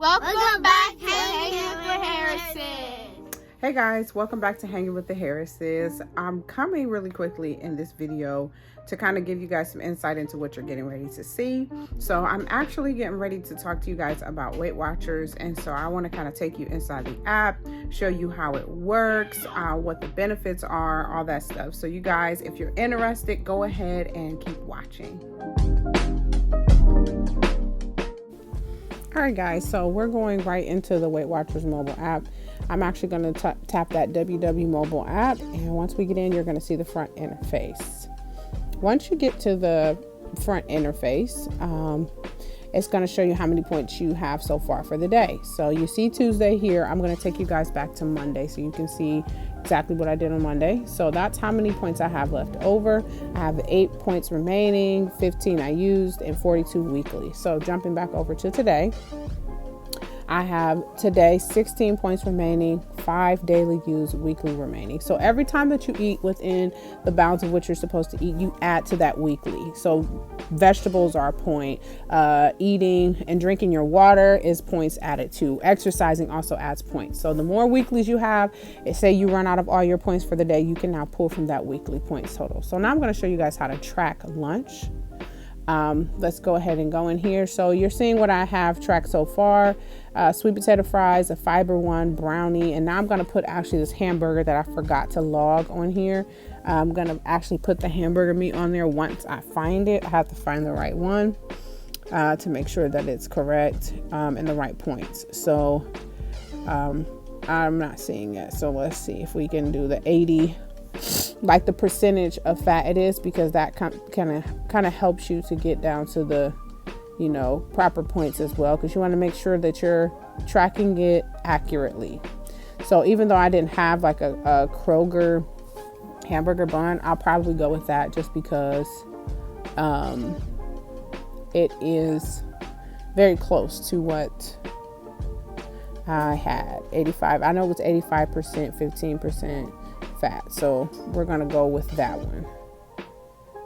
Welcome back to Hanging with the Harrises. Hey guys, welcome back to Hanging with the Harrises. I'm coming really quickly in this video to kind of give you guys some insight into what you're getting ready to see. So I'm actually getting ready to talk to you guys about Weight Watchers, and so I want to kind of take you inside the app, show you how it works, what the benefits are, all that stuff. So you guys, if you're interested, go ahead and keep watching. All right guys, so we're going right into the Weight Watchers mobile app. I'm actually going to tap that WW mobile app, and once we get in, you're going to see the front interface. Once you get to the front interface, it's going to show you how many points you have so far for the day. So you see Tuesday here. I'm going to take you guys back to Monday so you can see exactly what I did on Monday. So that's how many points I have left over. I have 8 points remaining, 15 I used, and 42 weekly. So jumping back over to today, I have today 16 points remaining, 5 daily used, weekly remaining. So every time that you eat within the bounds of what you're supposed to eat, you add to that weekly. So vegetables are a point. Eating and drinking your water is points added to. Exercising also adds points. So the more weeklies you have, say you run out of all your points for the day, you can now pull from that weekly points total. So now I'm going to show you guys how to track lunch. Let's go ahead and go in here. So you're seeing what I have tracked so far. Sweet potato fries, a fiber one, brownie, and now I'm going to put actually this hamburger that I forgot to log on here. I'm going to actually put the hamburger meat on there once I find it. I have to find the right one to make sure that it's correct and the right points. So I'm not seeing it. So let's see if we can do the 80, like the percentage of fat it is, because that kind of helps you to get down to the proper points as well, because you want to make sure that you're tracking it accurately. So even though I didn't have like a Kroger hamburger bun, I'll probably go with that just because it is very close to what I had. 85, I know it's 85%, 15% fat, so we're gonna go with that one.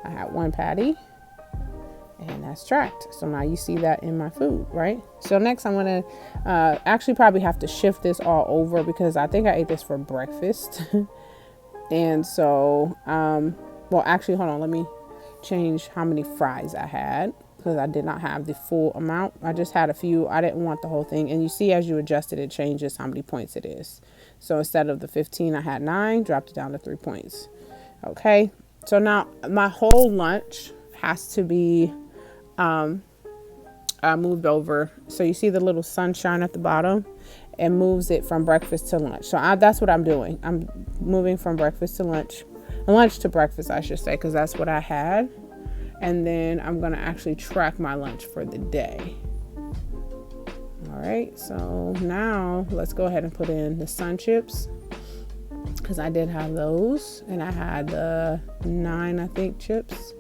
I had one patty and that's tracked. So now you see that in my food, right? So next I'm gonna actually probably have to shift this all over because I think I ate this for breakfast. And so well, actually, hold on, let me change how many fries I had, because I did not have the full amount. I just had a few. I didn't want the whole thing. And you see, as you adjust it, it changes how many points it is. So instead of the 15, I had 9, dropped it down to 3 points. Okay. So now my whole lunch has to be moved over. So you see the little sunshine at the bottom? It moves it from breakfast to lunch. So that's what I'm doing. I'm moving from breakfast to lunch to breakfast, I should say, because that's what I had. And then I'm going to actually track my lunch for the day. All right, so now let's go ahead and put in the sun chips, because I did have those, and I had 9, I think, chips,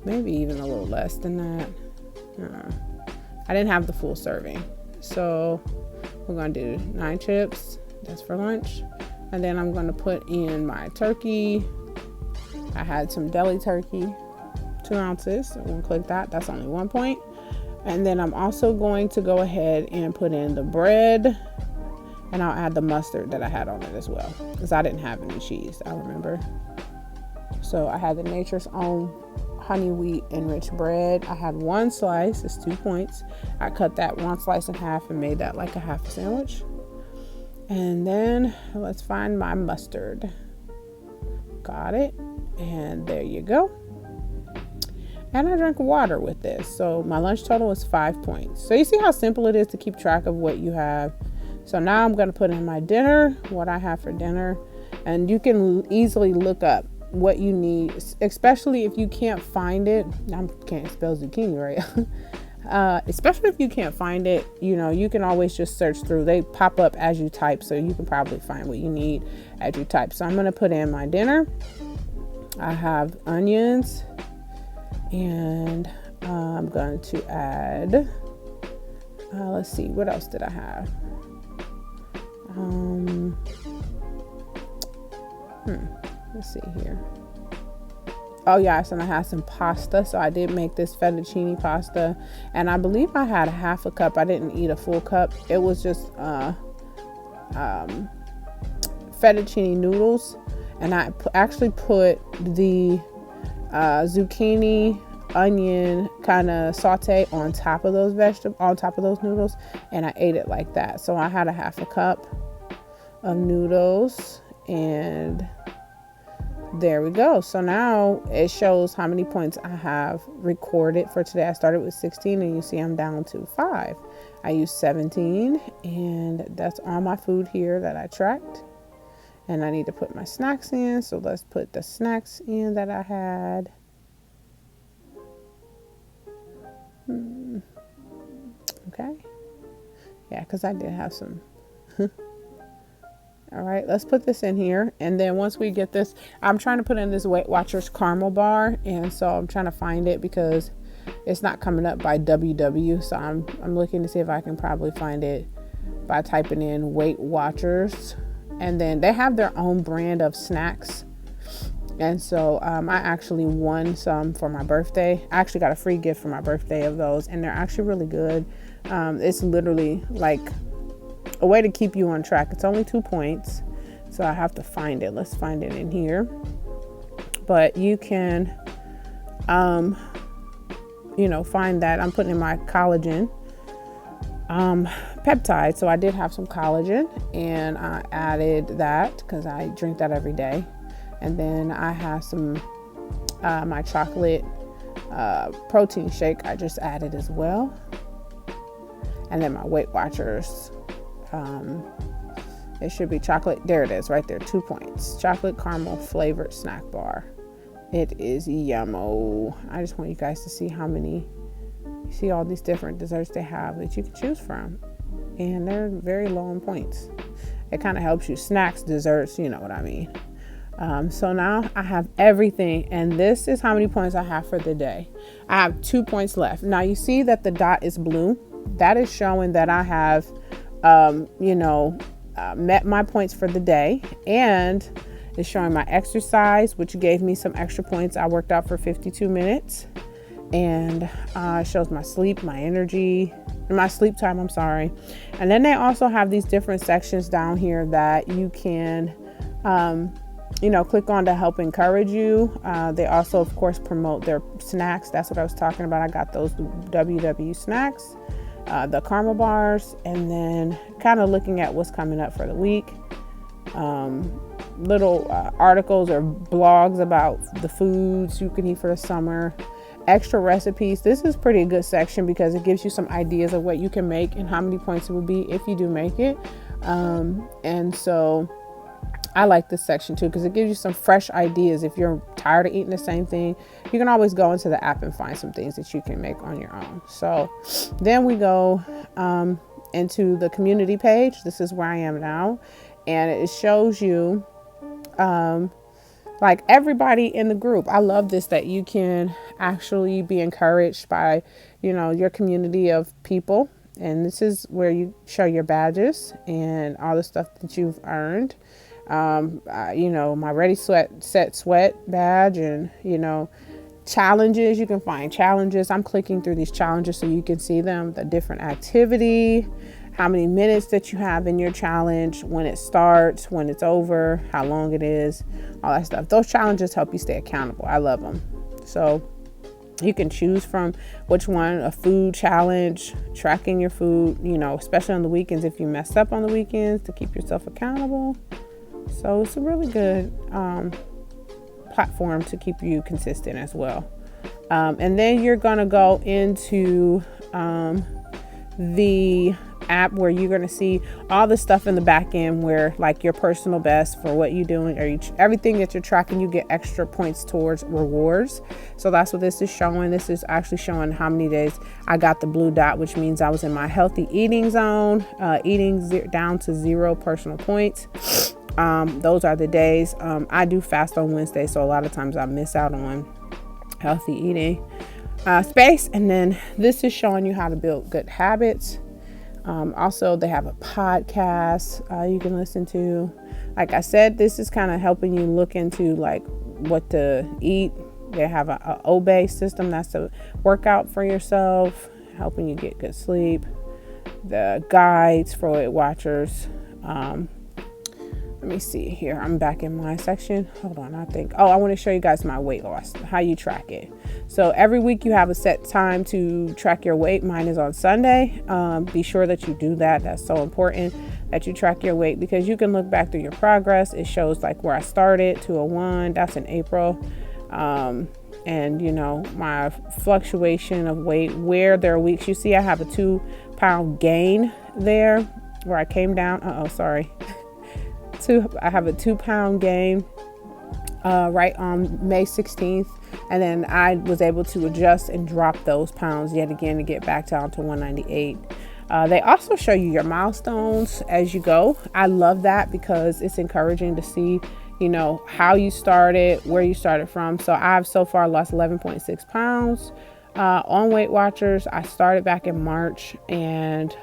maybe even a little less than that. I didn't have the full serving. So we're going to do 9 chips. That's for lunch. And then I'm going to put in my turkey. I had some deli turkey, 2 ounces. So I'm going to click that. That's only 1 point. And then I'm also going to go ahead and put in the bread, and I'll add the mustard that I had on it as well, because I didn't have any cheese, I remember. So I had the Nature's Own honey wheat enriched bread. I had 1 slice, it's 2 points. I cut that 1 slice in half and made that like a half a sandwich. And then let's find my mustard. Got it. And there you go. And I drank water with this. So my lunch total is 5 points. So you see how simple it is to keep track of what you have. So now I'm going to put in my dinner, what I have for dinner. And you can easily look up what you need, especially if you can't find it. I can't spell zucchini, right? Especially if you can't find it, you can always just search through. They pop up as you type, so you can probably find what you need as you type. So I'm going to put in my dinner. I have onions, and I'm going to add, let's see, what else did I have? Let's see here. Oh yes, and I had some pasta. So I did make this fettuccine pasta, and I believe I had a half a cup. I didn't eat a full cup. It was just fettuccine noodles, and I actually put the zucchini, onion kind of saute on top of those vegetables, on top of those noodles, and I ate it like that. So I had a half a cup of noodles, and there we go. So now it shows how many points I have recorded for today. I started with 16, and you see I'm down to 5. I used 17, and that's all my food here that I tracked. And I need to put my snacks in. So let's put the snacks in that I had. Okay. Yeah, because I did have some. All right, let's put this in here. And then once we get this, I'm trying to put in this Weight Watchers caramel bar. And so I'm trying to find it because it's not coming up by WW. So I'm looking to see if I can probably find it by typing in Weight Watchers. And then they have their own brand of snacks. And so I actually won some for my birthday. I actually got a free gift for my birthday of those. And they're actually really good. It's literally like a way to keep you on track. It's only 2 points. So I have to find it. Let's find it in here. But you can, find that. I'm putting in my collagen peptide. So I did have some collagen, and I added that because I drink that every day. And then I have some my chocolate protein shake I just added as well. And then my Weight Watchers, it should be chocolate. There it is right there, 2 points. Chocolate caramel flavored snack bar. It is yummo. I just want you guys to see how many, you see all these different desserts they have that you can choose from. And they're very low in points. It kind of helps you. Snacks, desserts, you know what I mean. So now I have everything, and this is how many points I have for the day. I have 2 points left. Now you see that the dot is blue. That is showing that I have, met my points for the day, and it's showing my exercise, which gave me some extra points. I worked out for 52 minutes, and it shows my sleep, my energy, my sleep time. I'm sorry. And then they also have these different sections down here that you can, click on to help encourage you. They also, of course, promote their snacks. That's what I was talking about. I got those WW snacks, the caramel bars, and then kind of looking at what's coming up for the week. Little articles or blogs about the foods you can eat for the summer. Extra recipes. This is pretty good section because it gives you some ideas of what you can make and how many points it will be if you do make it. And so I like this section too because it gives you some fresh ideas. If you're tired of eating the same thing, you can always go into the app and find some things that you can make on your own. So then we go into the community page. This is where I am now, and it shows you like everybody in the group. I love this, that you can actually be encouraged by, your community of people. And this is where you show your badges and all the stuff that you've earned. My Ready Set Sweat badge, and, challenges. You can find challenges. I'm clicking through these challenges so you can see them, the different activity, how many minutes that you have in your challenge, when it starts, when it's over, how long it is, all that stuff. Those challenges help you stay accountable. I love them. So you can choose from which one, a food challenge, tracking your food, especially on the weekends if you mess up on the weekends, to keep yourself accountable. So it's a really good platform to keep you consistent as well. And then you're going to go into the app where you're going to see all the stuff in the back end where, like, your personal best for what you're doing, or everything that you're tracking, you get extra points towards rewards. So that's what this is showing. This is actually showing how many days I got the blue dot, which means I was in my healthy eating zone, down to 0 personal points. Those are the days. I do fast on Wednesday, so a lot of times I miss out on healthy eating space. And then this is showing you how to build good habits. Also, they have a podcast you can listen to. Like I said, this is kind of helping you look into like what to eat, They have a obey system. That's a workout for yourself, helping you get good sleep. The guides for Weight Watchers. Let me see here. I'm back in my section. Hold on. I want to show you guys my weight loss, how you track it. So every week you have a set time to track your weight. Mine is on Sunday. Be sure that you do that. That's so important that you track your weight, because you can look back through your progress. It shows like where I started, 201. That's in April. And you know, my fluctuation of weight, where there are weeks, you see I have a 2-pound gain there where I came down. I have a 2-pound gain right on May 16th. And then I was able to adjust and drop those pounds yet again to get back down to 198. They also show you your milestones as you go. I love that because it's encouraging to see, you know, how you started, where you started from. So I've so far lost 11.6 pounds on Weight Watchers. I started back in March, and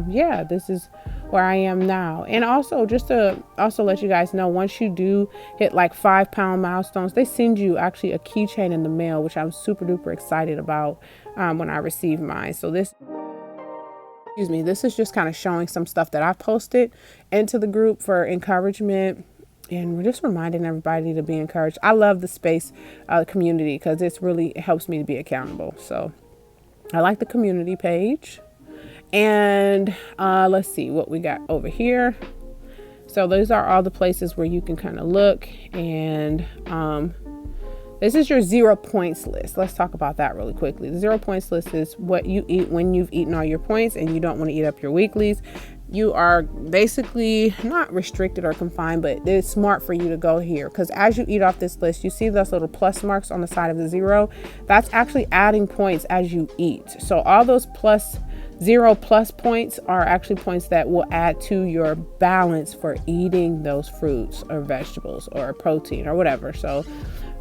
yeah, this is where I am now. And also, just to also let you guys know, once you do hit like 5-pound milestones, they send you actually a keychain in the mail, which I'm super duper excited about when I receive mine. So this is just kind of showing some stuff that I've posted into the group for encouragement. And we're just reminding everybody to be encouraged. I love the space community because it helps me to be accountable. So I like the community page. And let's see what we got over here. So those are all the places where you can kind of look. And this is your 0 points list. Let's talk about that really quickly. The 0 points list is what you eat when you've eaten all your points and you don't want to eat up your weeklies. You are basically not restricted or confined, but it's smart for you to go here, because as you eat off this list, you see those little plus marks on the side of the 0. That's actually adding points as you eat. So all those 0 plus points are actually points that will add to your balance for eating those fruits or vegetables or protein or whatever. So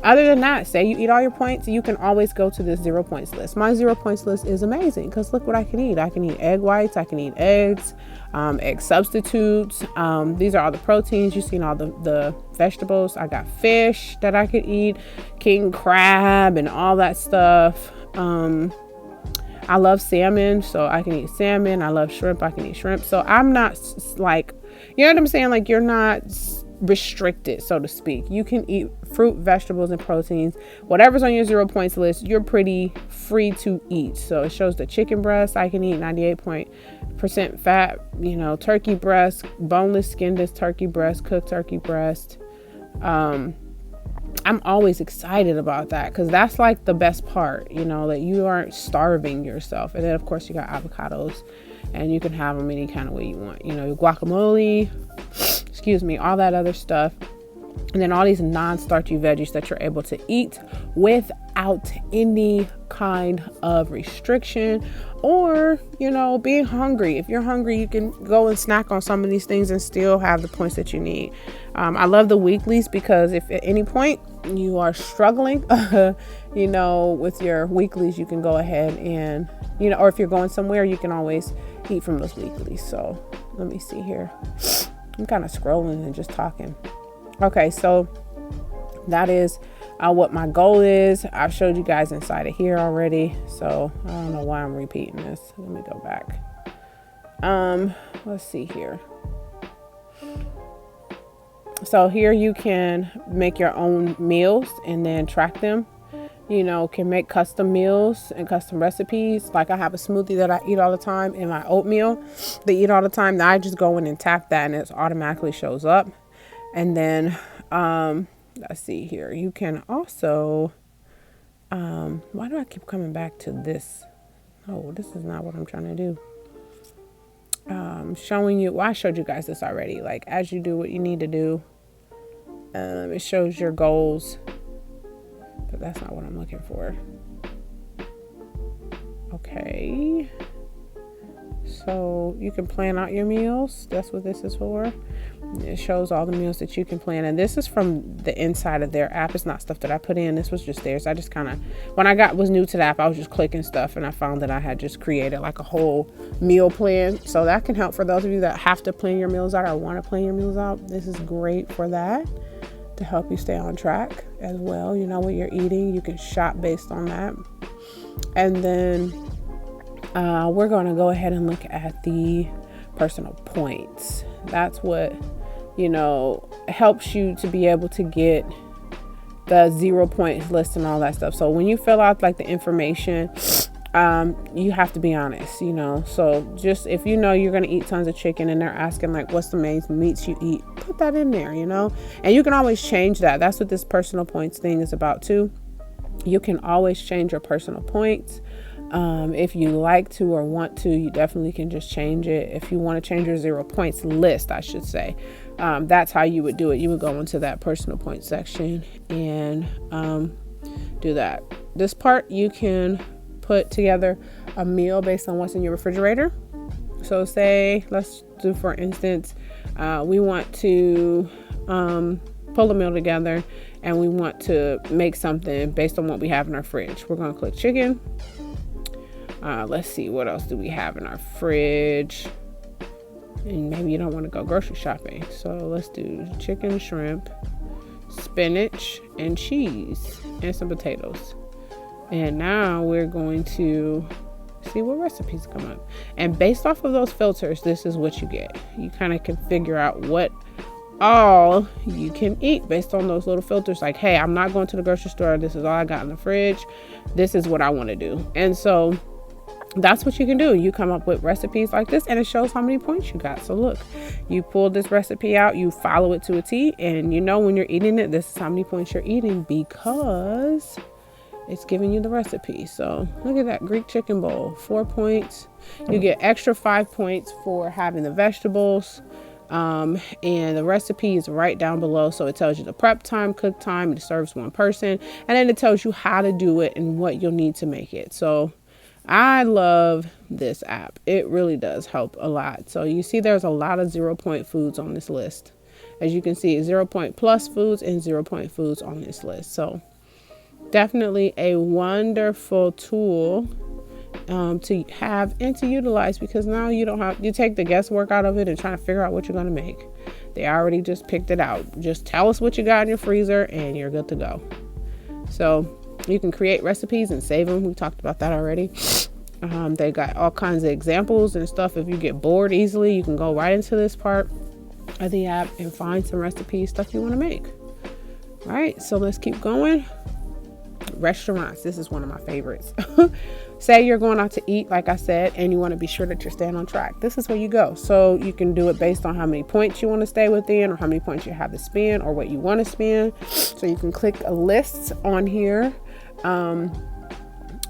other than that, say you eat all your points, you can always go to this 0 points list. My 0 points list is amazing because look what I can eat. I can eat egg whites. I can eat eggs, egg substitutes. These are all the proteins. You've seen all the vegetables. I got fish that I could eat, king crab and all that stuff. I love salmon, so I can eat salmon. I love shrimp. I can eat shrimp. So I'm not like, you know what I'm saying? Like, you're not restricted, so to speak. You can eat fruit, vegetables, and proteins. Whatever's on your 0 points list, you're pretty free to eat. So it shows the chicken breast. I can eat 98% fat, you know, turkey breast, boneless, skinless turkey breast, cooked turkey breast. I'm always excited about that because that's like the best part, you know, that you aren't starving yourself. And then of course you got avocados, and you can have them any kind of way you want, you know, guacamole, all that other stuff. And then all these non-starchy veggies that you're able to eat without any kind of restriction or, you know, being hungry. If you're hungry, you can go and snack on some of these things and still have the points that you need. I love the weeklies because if at any point you are struggling, you know, with your weeklies, you can go ahead and, you know, or if you're going somewhere, you can always eat from those weeklies. So let me see here. I'm kind of scrolling and just talking. Okay, so that is what my goal is. I've showed you guys inside of here already, so I don't know why I'm repeating this. Let me go back. Let's see here. So here you can make your own meals and then track them. You know, can make custom meals and custom recipes. Like I have a smoothie that I eat all the time and my oatmeal they eat all the time. I just go in and tap that and it automatically shows up. And then let's see here. You can also why do I keep coming back to this? Oh, this is not what I'm trying to do. Showing you, well, I showed you guys this already. Like as you do what you need to do, it shows your goals. But that's not what I'm looking for. Okay. So you can plan out your meals. That's what this is for. It shows all the meals that you can plan. And this is from the inside of their app. It's not stuff that I put in. This was just theirs. I just kind of, when I was new to the app, I was just clicking stuff and I found that I had just created like a whole meal plan. So that can help for those of you that have to plan your meals out or want to plan your meals out. This is great for that. to help you stay on track as well. You know what you're eating. You can shop based on that. And then we're going to go ahead and look at the personal points. That's what, helps you to be able to get the 0 points list and all that stuff. So when you fill out like the information, you have to be honest, so just if you're going to eat tons of chicken and they're asking like what's the main meats you eat, put that in there, and you can always change that. That's what this personal points thing is about too. You can always change your personal points. If you like to or want to, you definitely can just change it. If you want to change your 0 points list, I should say, that's how you would do it. You would go into that personal points section and do that. This part, you can put together a meal based on what's in your refrigerator. So say, let's do, for instance, we want to pull a meal together and we want to make something based on what we have in our fridge. We're going to click chicken. Let's see, what else do we have in our fridge? And maybe you don't want to go grocery shopping. So let's do chicken, shrimp, spinach, and cheese, and some potatoes. And now we're going to see what recipes come up. And based off of those filters, this is what you get. You kind of can figure out what all you can eat based on those little filters. Like, hey, I'm not going to the grocery store. This is all I got in the fridge. This is what I want to do. And so that's what you can do. You come up with recipes like this and it shows how many points you got. So look, you pull this recipe out, you follow it to a T, and when you're eating it, this is how many points you're eating because it's giving you the recipe. So look at that Greek chicken bowl, 4 points. You get extra 5 points for having the vegetables. And the recipe is right down below. So it tells you the prep time, cook time, it serves one person, and then it tells you how to do it and what you'll need to make it. So I love this app. It really does help a lot. So you see there's a lot of 0 point foods on this list. As you can see, 0 point plus foods and 0 point foods on this list. So definitely a wonderful tool to have and to utilize, because now you take the guesswork out of it and trying to figure out what you're going to make. They already just picked it out. Just tell us what you got in your freezer and you're good to go. So you can create recipes and save them. We talked about that already. They got all kinds of examples and stuff. If you get bored easily, you can go right into this part of the app and find some recipes, stuff you want to make. All right, so let's keep going. Restaurants. This is one of my favorites. Say you're going out to eat, like I said, and you want to be sure that you're staying on track. This is where you go. So you can do it based on how many points you want to stay within, or how many points you have to spend, or what you want to spend. So you can click a list on here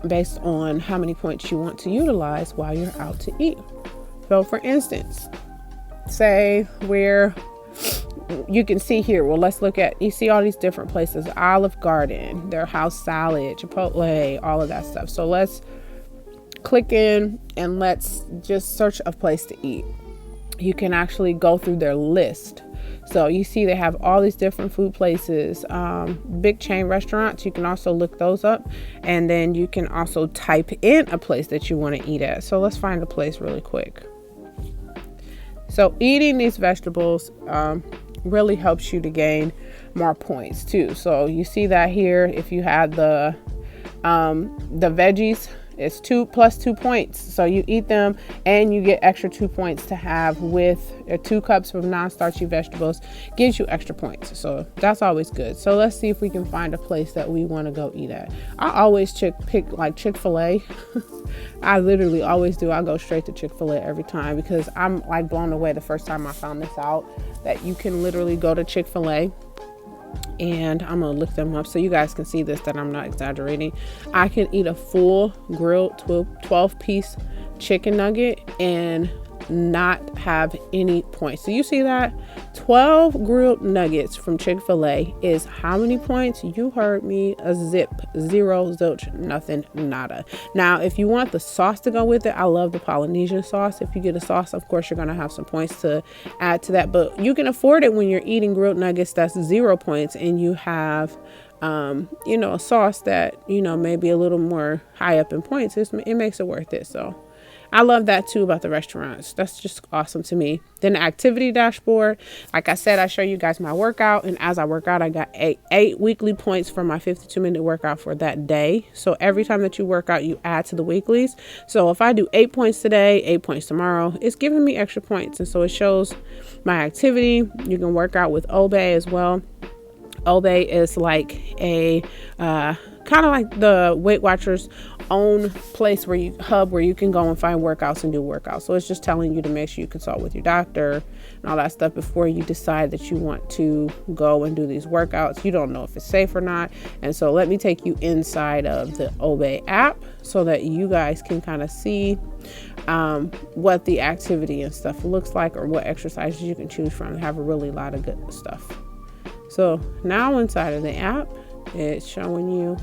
based on how many points you want to utilize while you're out to eat. So for instance, say you can see here, let's look at, you see all these different places, Olive Garden, their house salad, Chipotle, all of that stuff. So let's click in and let's just search a place to eat. You can actually go through their list. So you see they have all these different food places, big chain restaurants. You can also look those up, and then you can also type in a place that you want to eat at. So let's find a place really quick. So eating these vegetables really helps you to gain more points too. So you see that here, if you had the veggies, it's 2 plus 2 points. So you eat them and you get extra 2 points to have with 2 cups of non-starchy vegetables, gives you extra points. So that's always good. So let's see if we can find a place that we want to go eat at. I always pick like Chick-fil-A. I literally always do. I go straight to Chick-fil-A every time, because I'm like blown away the first time I found this out, that you can literally go to Chick-fil-A, and I'm gonna look them up so you guys can see this, that I'm not exaggerating. I can eat a full grilled 12-piece chicken nugget and not have any points. So you see that 12 grilled nuggets from Chick-fil-A is how many points? You heard me, a zip, 0, zilch, nothing, nada. Now if you want the sauce to go with it, I love the Polynesian sauce. If you get a sauce, of course you're gonna have some points to add to that, but you can afford it when you're eating grilled nuggets that's 0 points, and you have a sauce that maybe a little more high up in points. It makes it worth it. So I love that too about the restaurants. That's just awesome to me. Then the activity dashboard, like I said, I show you guys my workout, and as I work out, I got eight weekly points for my 52-minute workout for that day. So every time that you work out, you add to the weeklies. So if I do 8 points today, 8 points tomorrow, it's giving me extra points. And so it shows my activity. You can work out with Obey as well. Obey is like a kind of like the Weight Watchers own place where you can go and find workouts and do workouts. So it's just telling you to make sure you consult with your doctor and all that stuff before you decide that you want to go and do these workouts. You don't know if it's safe or not. And so let me take you inside of the Obey app so that you guys can kind of see what the activity and stuff looks like, or what exercises you can choose from. They have a really lot of good stuff. So now inside of the app, it's showing you,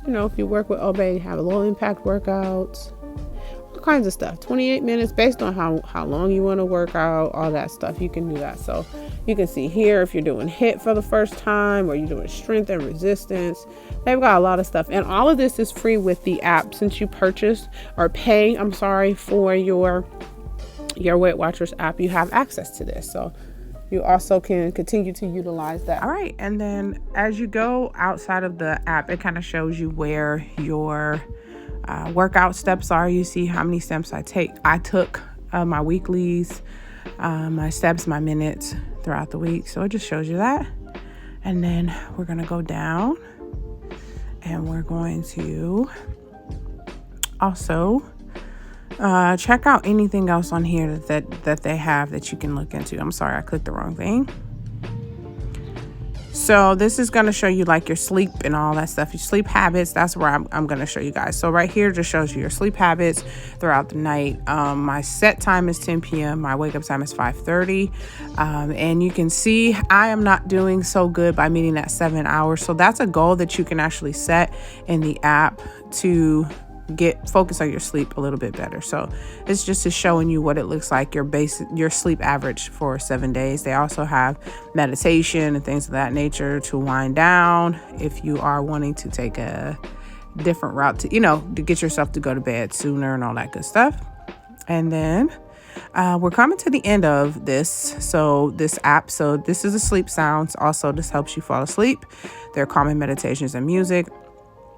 if you work with Obey, you have low impact workouts, all kinds of stuff. 28 minutes based on how long you want to work out, all that stuff. You can do that. So you can see here if you're doing HIIT for the first time, or you're doing strength and resistance. They've got a lot of stuff. And all of this is free with the app since you purchased or pay, for your Weight Watchers app. You have access to this. So you also can continue to utilize that. All right. And then as you go outside of the app, it kind of shows you where your workout steps are. You see how many steps I took my weeklies, my steps, my minutes throughout the week. So it just shows you that. And then we're going to go down, and we're going to also check out anything else on here that they have that you can look into. I'm sorry, I clicked the wrong thing. So this is going to show you like your sleep and all that stuff, your sleep habits. That's where I'm going to show you guys. So right here just shows you your sleep habits throughout the night. My set time is 10 p.m. My wake up time is 5:30. And you can see I am not doing so good by meeting that 7 hours. So that's a goal that you can actually set in the app to focus on your sleep a little bit better. So it's just showing you what it looks like, your sleep average for 7 days. They also have meditation and things of that nature to wind down if you are wanting to take a different route to get yourself to go to bed sooner and all that good stuff. And then we're coming to the end of this app. So this is the sleep sounds. Also, this helps you fall asleep. There are calming meditations and music.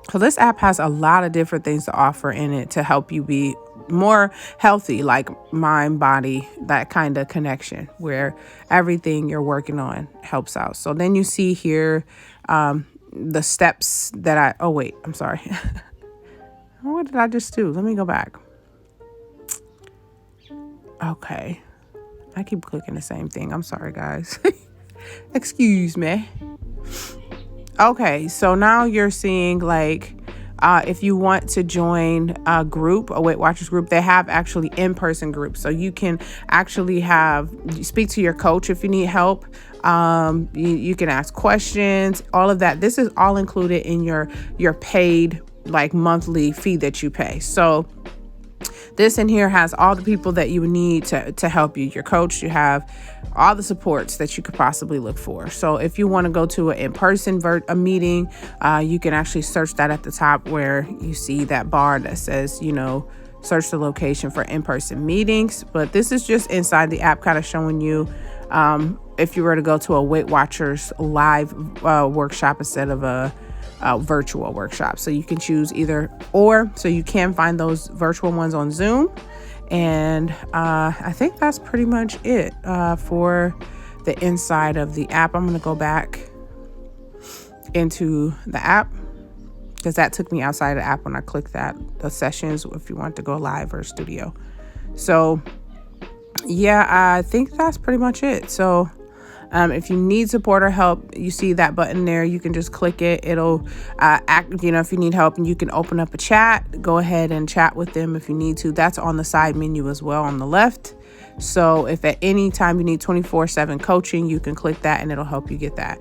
So this app has a lot of different things to offer in it to help you be more healthy, like mind, body, that kind of connection where everything you're working on helps out. So then you see here the steps that I'm sorry. What did I just do? Let me go back. Okay. I keep clicking the same thing. I'm sorry, guys. Excuse me. Okay, so now you're seeing if you want to join a group, a Weight Watchers group, they have actually in-person groups. So you can actually speak to your coach if you need help. You can ask questions, all of that. This is all included in your paid monthly fee that you pay. So this in here has all the people that you would need to help you. Your coach, you have all the supports that you could possibly look for. So if you want to go to an in-person meeting, you can actually search that at the top where you see that bar that says, search the location for in-person meetings. But this is just inside the app, kind of showing you if you were to go to a Weight Watchers live workshop instead of a virtual workshop. So you can choose either or. So you can find those virtual ones on Zoom. And I think that's pretty much it for the inside of the app. I'm going to go back into the app because that took me outside the app when I clicked the sessions if you want to go live or studio. So yeah, I think that's pretty much it. So if you need support or help, you see that button there. You can just click it. It'll act, if you need help, and you can open up a chat. Go ahead and chat with them if you need to. That's on the side menu as well on the left. So if at any time you need 24/7 coaching, you can click that and it'll help you get that.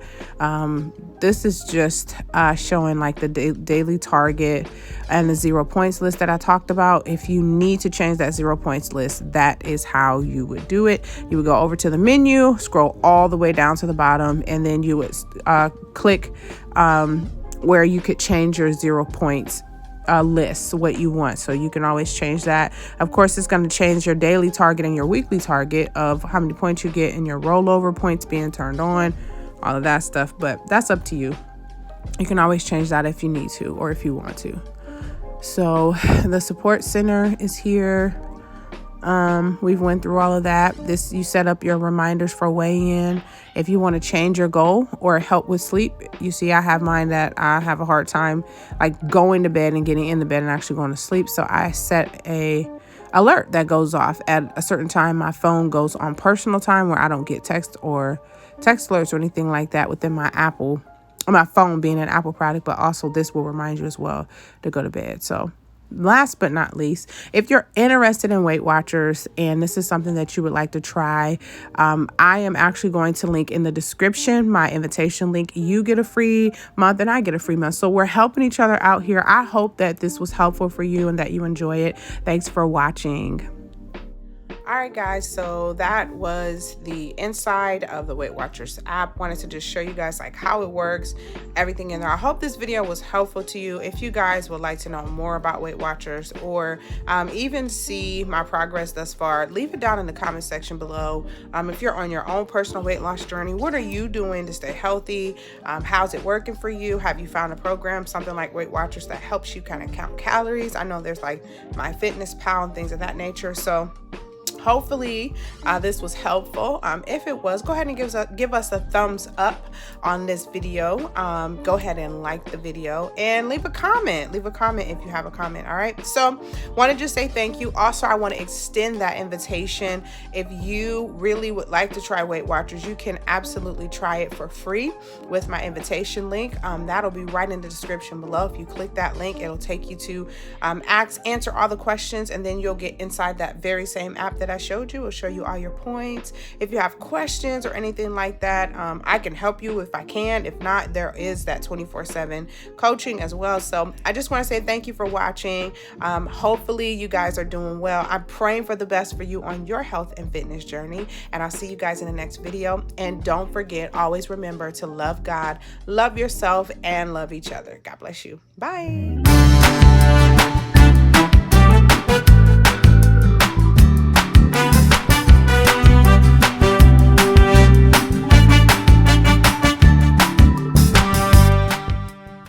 This is just showing the daily target and the 0 points list that I talked about. If you need to change that 0 points list, that is how you would do it. You would go over to the menu, scroll all the way down to the bottom, and then you would click where you could change your 0 points list what you want. So you can always change that. Of course, it's going to change your daily target and your weekly target of how many points you get and your rollover points being turned on, all of that stuff. But that's up to you. You can always change that if you need to or if you want to. So the support center is here. We've went through all of that. You set up your reminders for weigh-in. If you want to change your goal or help with sleep, you see I have mine that I have a hard time like going to bed and getting in the bed and actually going to sleep. So I set a alert that goes off at a certain time. My phone goes on personal time where I don't get text alerts or anything like that within my phone being an Apple product, but also this will remind you as well to go to bed. So last but not least, if you're interested in Weight Watchers and this is something that you would like to try, I am actually going to link in the description my invitation link. You get a free month and I get a free month. So we're helping each other out here. I hope that this was helpful for you and that you enjoy it. Thanks for watching. All right, guys, so that was the inside of the Weight Watchers app. Wanted to just show you guys like how it works, everything in there. I hope this video was helpful to you. If you guys would like to know more about Weight Watchers or even see my progress thus far, leave it down in the comment section below. If you're on your own personal weight loss journey, what are you doing to stay healthy? How's it working for you? Have you found a program, something like Weight Watchers, that helps you kind of count calories? I know there's like MyFitnessPal and things of that nature. So hopefully this was helpful. If it was, go ahead and give us a thumbs up on this video. Go ahead and like the video and leave a comment if you have a comment. All right, so want to just say thank you. Also, I want to extend that invitation. If you really would like to try Weight Watchers, you can absolutely try it for free with my invitation link. That'll be right in the description below. If you click that link, it'll take you to answer all the questions, and then you'll get inside that very same app that I showed you. It'll show you all your points. If you have questions or anything like that, I can help you if I can. If not, there is that 24/7 coaching as well. So I just want to say thank you for watching. Hopefully you guys are doing well. I'm praying for the best for you on your health and fitness journey, and I'll see you guys in the next video. And don't forget, always remember to love God, love yourself, and love each other. God bless you. Bye.